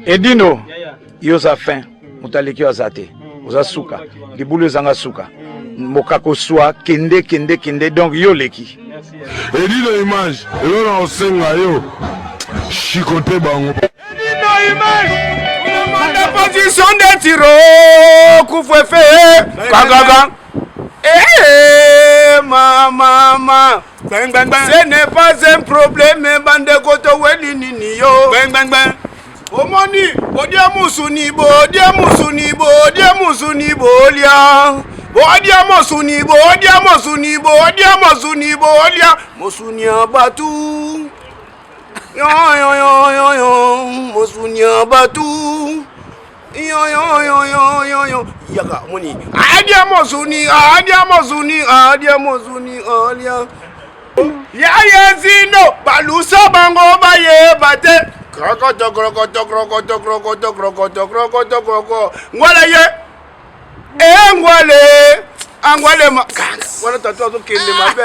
Edino, yoza fin, mutaleki azate, oza suka, libulu zanga suka, mokako soa, kende, donc yo leki. Edino image, yo na osenga yo, chikote bango. Edino image, la position de tiro, couvre-feu, kagaga. Mama, ce n'est pas un problème, bande koto weni nini yo. Omoni, odia musuni bolia. Musuni abatu. Yo, musuni abatu. Yo. Yaga moni. Adia musuni. Ya zino, balusa bango baye bate. Krokoto. Ngwale ye. Ngwale ma. Wala tatu azo kende mabe.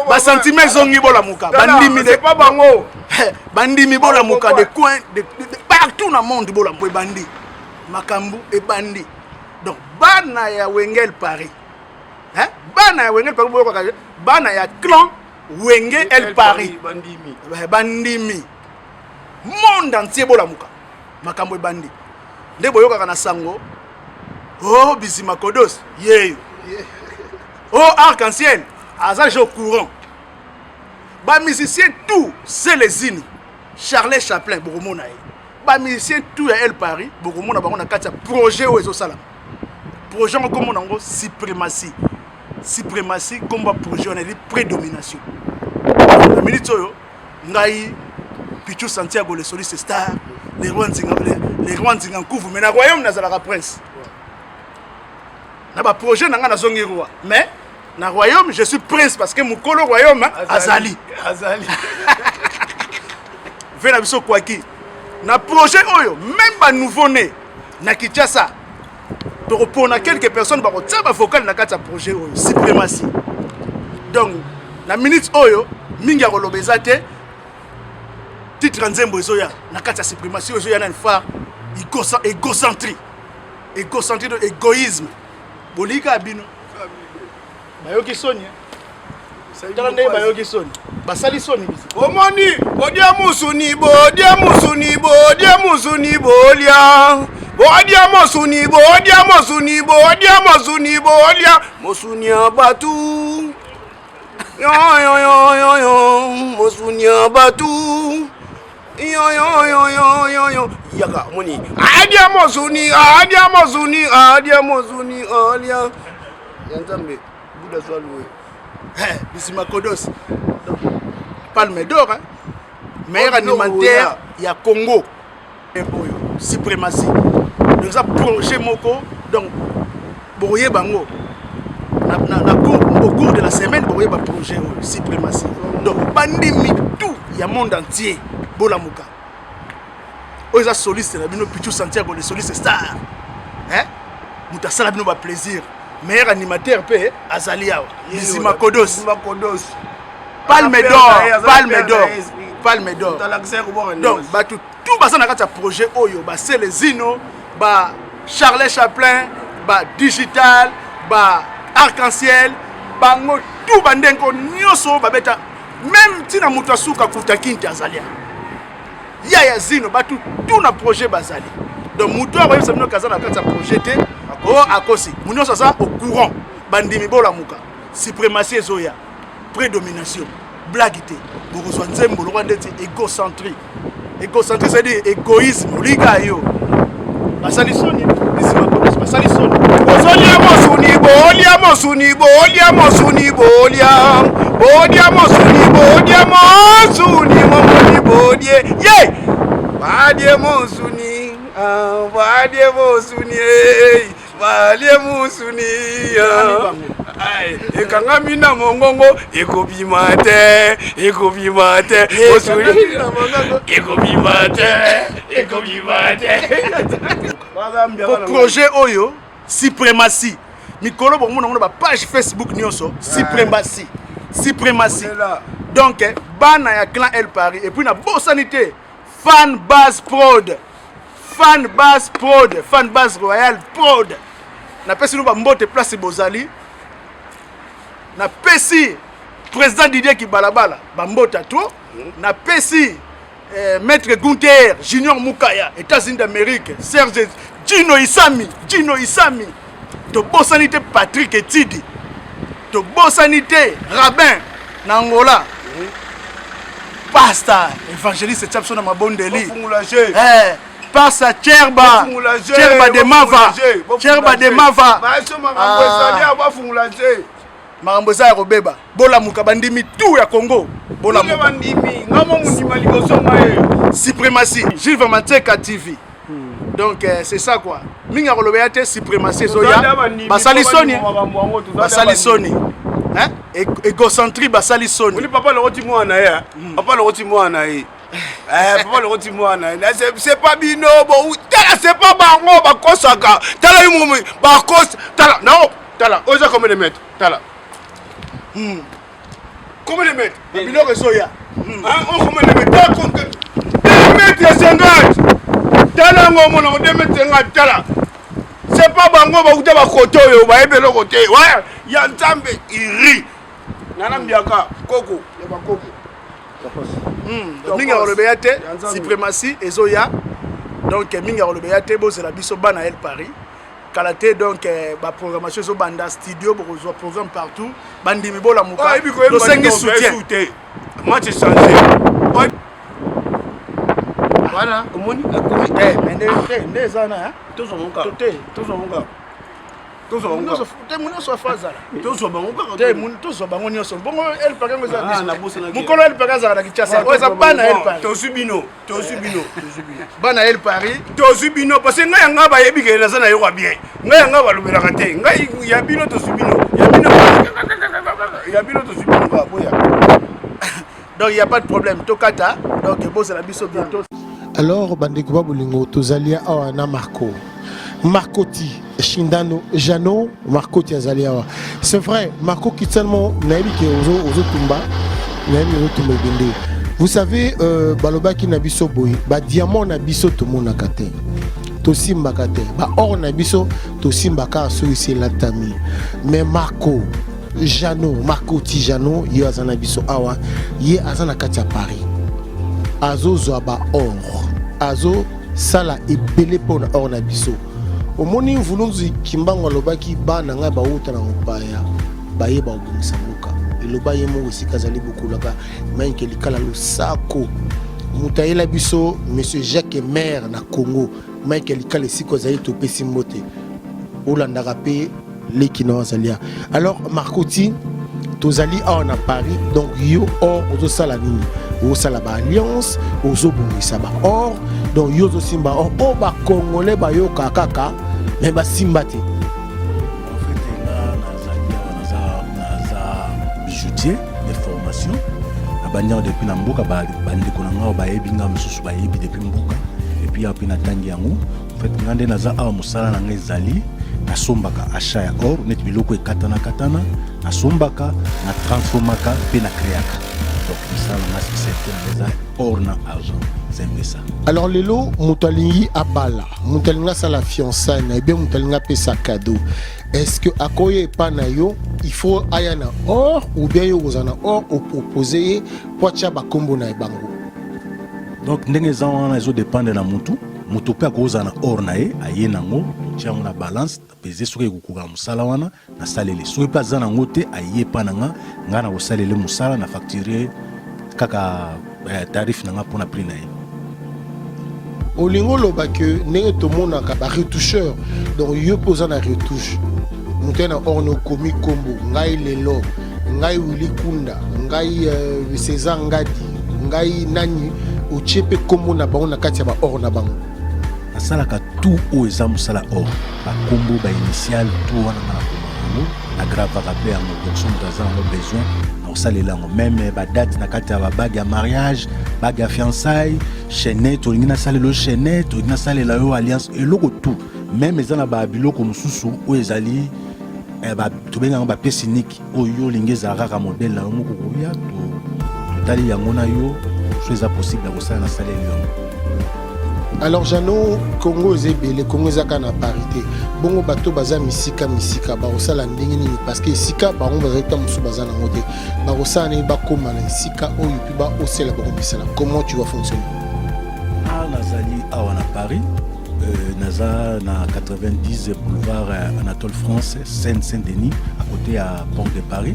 Ba sentiment zongi bola muka. Bandimi de pas bango. Bandimi bola muka de coin de partout dans le monde bola muka bandi. Makambu et bandi. Donc bana ya Wengel Paris. Hein? Bana ya Wengel Paris bola bana ya clan Wenge El Paris. Bandimi. Monde entier bola muka. Makambu et bandi. Nde boyoka kana sango. Oh, Bizima Kodos, yeah. Oh, Arc-en-Ciel, Azage au courant. Bah, musicien tout, c'est les îles. Charles Chaplin, Boromona. Bah, musicien tout, El Paris, Boromona, on a quatre projets au Salam. Projet comme on a suprématie. Suprématie, comme projet, on a dit prédomination. La minute, Ngaï, Pichou Santiago, les solistes stars, les Rwandais, couvre, mais le royaume n'a pas la prince. Na ba projet nanga na zongi roi mais na royaume je suis prince parce que mon colo royaume azali vena biso kwaki na projet oyo même ba nouveau né na Kinshasa to repona quelques personnes ba ko tsaba vocal na kata projet oyo suprématie donc na minute oyo mingi ya kolobeza te titre nzembo ezoya na kata suprématie oyo ya na fa égocentrie de égoïsme. Bolika bino. Bayoki soni. Tala ndé bayoki soni. Basali soni bisi. Omoni, odia musuni bolia. Musuni abatu. Yo. Musuni abatu. Yo. Yaga moni. Adia mozuni. Yanzambe. Buda swalwe. Bizima Kodos. Palme d'or, hein. Meilleur alimentaire, il y a Congo. Suprématie. Donc ça projet moko. Donc, boye bango. Au cours de la semaine, boye ba projet suprématie. Donc, bandimi tout, il y a monde entier. Bolamuka. Oyo za soliste na bino Pichou Santiago les solistes stars. Hein? Muta sala bino ba plaisir. Meilleur animateur pe azali awa. Bizima Kodos. Palme d'or. Donc ba tout basa na kata projet oyo ba c'est les Zino, ba Charles Chaplin, ba digital, ba arc-en-ciel, bango tout bandenko nyoso ba beta même tina muta suka kutakinti azalia. Ya Zino ba tout na projet bazali. Donc muto akoye semno kazana kata projet te o akosi. Munyo ça au courant bandimi bola muka. Suprématie ezoya. Prédomination. Blaguité. Bokozwa nzembo lo ndeti égocentrie. Égocentrie c'est dire égoïsme liga yo. Basali soni bizima Kodos basali soni. Ozolia mosuni bolia. Yeah. Badie mosuni. Ekangami na mongongo ekobima te projet oyo suprématie mikolo bomona ba page Facebook nyonso suprématie donc bana ya clan El Paris et puis na bonne sanité Fan Base Prod. Fan Base Prod. Fan Base Royal Prod. Na pesi nous bambote place Bozali. Na pesi président Didier Kibalabala bambote à tout. Na pesi Maître Gunther Junior Mukaya États-Unis d'Amérique. Serge Gino Isami. To Bossanité Patrick Etidi. To Bossanité Rabin Nangola. Pasteur évangéliste Chapson na Mabondeli. Pasteur Cherba de Mava. Marambo za Robeba. Bola mukabandimi tout ya Congo. Bola mukabandimi. Ngamo mundima liboso maye. Suprématie. Gilles Vamateka TV. Donc c'est ça quoi. Minga kolobeyate suprématie zoya. Basali Sony. Hein? Égocentrie basali Sony. Oui papa le roti moi na ya. Papa le roti moi na ya. Papa le roti moi na ya. C'est pas bino bon. C'est pas bango ba kosaka. Tala yumu ba kos. Tala. Non. Tala. Oza combien de mètres? Tala. Combien de mètres? Bino resoya. Combien de mètres? 2 mètres 50. Tala ngomo na 2 mètres 50 tala. C'est pas bango ba kuta ba koto yo ba ebelo kote. Ouais, ya nzambe iri. Nana mbiaka koko, ya ba koko. Minga olobeyate suprématie ezoya. Donc minga olobeyate bo c'est la biso bana El Paris. Kalaté donc ba programmation so banda studio bo zo programme partout. Bandi mi bola muka. Le 5 soutien. Match changé. Voilà, omoni comité mais ndé zana hein. Tous mon cas. Tous so faza. Tous mon cas. Te mun tous bango nyoso. Bongo El Paris ngoza. Mukolo El Paris za na Kinshasa. Oza bana El Paris. Tosubino. Bana El Paris. Tosubino parce que nga nga ba yebi ke na sana yo bien. Nga nga ba lobela kate. Nga ya bino tosubino. Ya bino tosubino ba boya. Donc il y a pas de problème. Tokata. Donc bon c'est la biso bientôt. Alors bandeko bolingo tozalia awana Marcoti Shindano Jano Marcoti azalia. C'est vrai, Marco Kitsalmo naebi ke ozo tumba. Naebi ozo tumba bende. Vous savez baloba ki na biso boy, ba diamant na biso to mona kate. To simba kate. Ba or na biso to simba ka so ici la tami. Mais Marco Marcoti Jano yo azana biso awa, ye azana kati ya Paris. Azo zoaba or. Azo sala ebele pona or na biso. Omoni mvulunzi kimbango lobaki bana nga ba uta na mopaya baye ba obungisa muka eloba yemo osika zali bukulaka manke likala lusako mutayela biso monsieur Jacques Maire na Congo manke likala siko zali to pesi mbote olandaka pe lekino zalia. Alors Marcoti tozali na Paris donc yo or ozo sala nini o sala ba alliance ozo bungisa ba or donc yo zo simba or o ba congolais ba yo kaka mais ba simba te. En fait naza bijoutier de formation abanya depuis na mboka ba bandeko na ngao ba yebinga mususu ba yebi depuis mboka et puis apina tangi yango en fait ngande naza awa musala na ngezali nasombaka achat ya or net biloko ekatana nasombaka na transformaka pe na créaka. Donc ça on a or na argent. C'est ça. Alors lelo mutalingi abala mutalinga sala fiançailles na bien mutalinga pesa cadeau. Est-ce que akoye pana yo il faut ayana or ou bien yo ozana or au proposer poacha ba kombo na bango. Donc ndenge za wana ezo dépendre na mutu pe akozana or na ye ayenango tiango na balance peser soki ekukuka musala wana na salele soki pe azana ngo te aye pana nga na kosalele musala na facturer kaka tarif na nga pona prix na ye. Olingo loba que ndenge tomonaka ba retoucheur donc yo posa na retouche mutena or no komi kombo ngai lelo ngai Willy Kunda ngai César Ngadi ngai nani ochepe kombo na bango na kati ya ba or na bango. Asalaka tout o eza musala or ba kombo ba initial tout wana na kombo na grave rappel en fonction de nos besoins na osalela ngo même ba date na kati ya ba bague ya mariage bague ya fiançailles chaînette olingi na salelo chaînette olingi na salela yo alliance eloko tout même eza na ba biloko mususu o ezali ba tobenga ba pièce unique oyo olingi ezalaka ka modèle na moko koya to tali yango na yo so eza possible na kosala na salelo. Alors Jano, Congo ezebele, Congo ezaka na parité. Bongo bato baza misika ba osala ndenge nini parce que sika ba on baza ta musu baza na ngote. Ba osala ne ba koma na sika oyo puis ba osela ba komisala. Comment tu vas fonctionner? Ah nazali awa na Paris. Naza na 90 boulevard Anatole France, Seine-Saint-Denis, à côté à Port de Paris.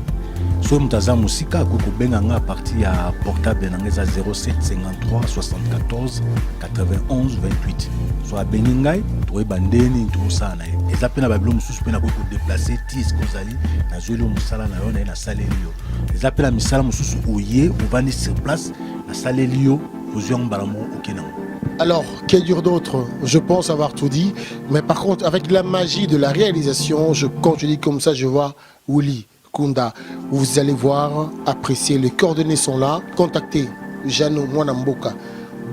So mutaza musika koko benga nga parti à portable nangeza 07 53 74 91 28. So abengi ngai to ebandeni to sana. Eza pena ba bilom susu pena ko déplacer tis kozali na zwelo musala na yona na saleli yo. Eza pena misala mususu oye ovandi sur place na saleli yo ozong balamo okenango. Alors, que dire d'autre? Je pense avoir tout dit. Mais par contre, avec la magie de la réalisation, quand je dis comme ça, je vois Willy Kunda. Vous allez voir, apprécier. Les coordonnées sont là. Contactez Jano Mwanamboka.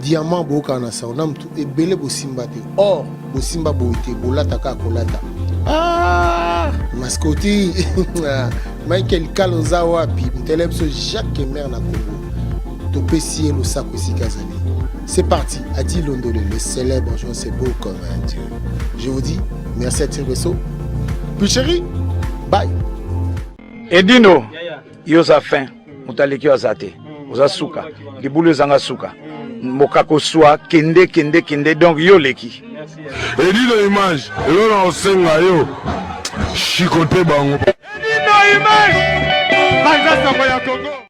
Diamant Boka Nasa. On a tout. Et Bele Bosimba. Or, Bosimba Boite. Bolata Kakolata. Ah! Mascoti. Michael Kalonza Wapi. Mtelebso Jacques Emer na Congo. Topessier le sac aussi Kazali. C'est parti, Adi Londole, le célèbre joueur, c'est beau comme un dieu. Je vous dis, merci à Tirbesso. Puis chérie, bye. Edino, yoza fin, mutaleki wazate, oza suka, libulu zanga suka. Mokako soa, kende, donc yo leki. Edino image, elona osenga yo, chikote bango. Edino image, Banza Soko ya Congo.